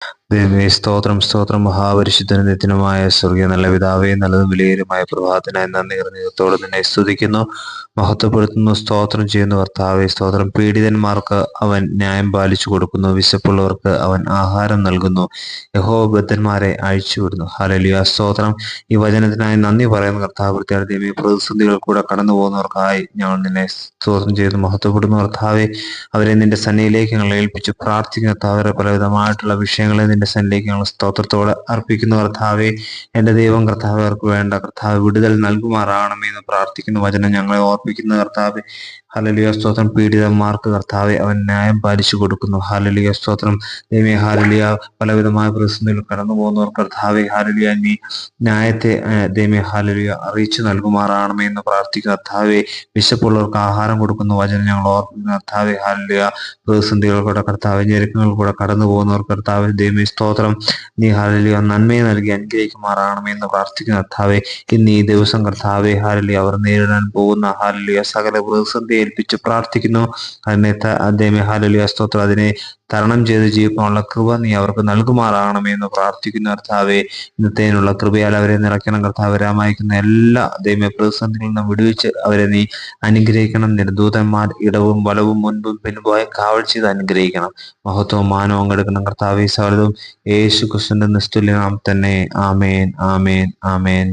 ദൈവമേ, സ്തോത്രം സ്തോത്രം. മഹാപരിശുദ്ധനും നിത്യനുമായ സ്വർഗീയ നല്ല പിതാവേ, നല്ലതും വിലയേറുമായ പ്രഭാതത്തിനായി നന്ദി ഹൃദയത്തോടെ നിന്നെ സ്തുതിക്കുന്നു, മഹത്വപ്പെടുത്തുന്നു, സ്തോത്രം ചെയ്യുന്നു. കർത്താവേ, സ്തോത്രം. പീഡിതന്മാർക്ക് അവൻ ന്യായം പാലിച്ചു കൊടുക്കുന്നു, വിശപ്പുള്ളവർക്ക് അവൻ ആഹാരം നൽകുന്നു, യഹോവ ബദ്ധന്മാരെ അഴിച്ചുവിടുന്നു. ഹല്ലേലൂയ, സ്തോത്രം. ഈ വചനത്തിനായി നന്ദി പറയുന്ന കർത്താവ്, ദൈവമേ, പ്രതിസന്ധികൾ കൂടെ കടന്നു പോകുന്നവർക്കായി ഞങ്ങൾ നിന്നെ സ്തോത്രം ചെയ്ത് മഹത്വപ്പെടുന്നു. കർത്താവെ, അവരെ നിന്റെ സന്നിധിയിലേക്ക് ഞങ്ങൾ ഏൽപ്പിച്ച് പ്രാർത്ഥിക്കുന്ന കർത്താവരെ, പലവിധമായിട്ടുള്ള വിഷയങ്ങളെ നിന്റെ സന്നിധിയിലേക്ക് ഞങ്ങൾ സ്തോത്രത്തോടെ അർപ്പിക്കുന്ന കർത്താവെ, എൻ്റെ ദൈവം കർത്താവ് അവർക്ക് വേണ്ട കർത്താവ് വിടുതൽ നൽകുമാറാകണമെന്ന് പ്രാർത്ഥിക്കുന്ന വചനം ഞങ്ങളെ ഓർപ്പിക്കുന്ന കർത്താവെ. ഹല്ലേലൂയ, സ്തോത്രം. പീഡിതന്മാർക്ക് കർത്താവെ അവൻ ന്യായം പാലിച്ചു കൊടുക്കുന്നു. ഹല്ലേലൂയ, സ്തോത്രം. ദൈവമേ, ഹല്ലേലൂയ. പലവിധമായ പ്രതിസന്ധികൾ കടന്നു പോകുന്നവർ കർത്താവെ, ഹല്ലേലൂയ, നീ ന്യായത്തെ ദൈവമേ, ഹല്ലേലൂയ, അറിയിച്ചു നൽകുമാറാകണമേ എന്ന് പ്രാർത്ഥിക്കുന്ന കർത്താവെ. വിശപ്പുള്ളവർക്ക് ആഹാരം കൊടുക്കുന്ന വചനം ഞങ്ങൾ ഓർപ്പിക്കുന്ന കർത്താവെ, ഹല്ലേലൂയ. പ്രതിസന്ധികൾ കൂടെ കർത്താവ്, ഞെരുക്കങ്ങൾ കൂടെ കടന്നു പോകുന്നവർ കർത്താവ്, ദൈവമേ, സ്തോത്രം. നീ ഹല്ലേലൂയ നന്മയെ നൽകി അനുഗ്രഹിക്കുമാറാകണമേ എന്ന് പ്രാർത്ഥിക്കുന്ന കർത്താവെ. ഇന്ന് ഈ ദിവസം കർത്താവെ, ഹല്ലേലൂയ, അവർ നേരിടാൻ പോകുന്ന ഹല്ലേലൂയ സകല പ്രതിസന്ധി ഏൽപ്പിച്ച് പ്രാർത്ഥിക്കുന്നു. അതിനെ ദൈവമേ, ഹല്ലേലൂയ, സ്തോത്രം. അതിനെ തരണം ചെയ്ത് ജീവിക്കാനുള്ള കൃപ നീ അവർക്ക് നൽകുമാറാകണമേ എന്ന് പ്രാർത്ഥിക്കുന്ന കർത്താവെ. ഇന്നത്തേനുള്ള കൃപയാൽ അവരെ നിറയ്ക്കണം കർത്താവ്. രാമായിക്കുന്ന എല്ലാ ദൈവമേ പ്രതിസന്ധികളിൽ നിന്നും വിടുവിച്ച് അവരെ നീ അനുഗ്രഹിക്കണം. നിന്റെ ദൂതന്മാർ ഇടവും വലവും മുൻപും പിൻപോയ കാവൽ ചെയ്ത് അനുഗ്രഹിക്കണം. മഹത്വവും മാനവും പങ്കെടുക്കണം കർത്താവെ. സകലതും യേശു ക്രിസ്തുവിന്റെ നിസ്തുല്യ നാമത്തിൽ തന്നെ. ആമേൻ, ആമേൻ, ആമേൻ.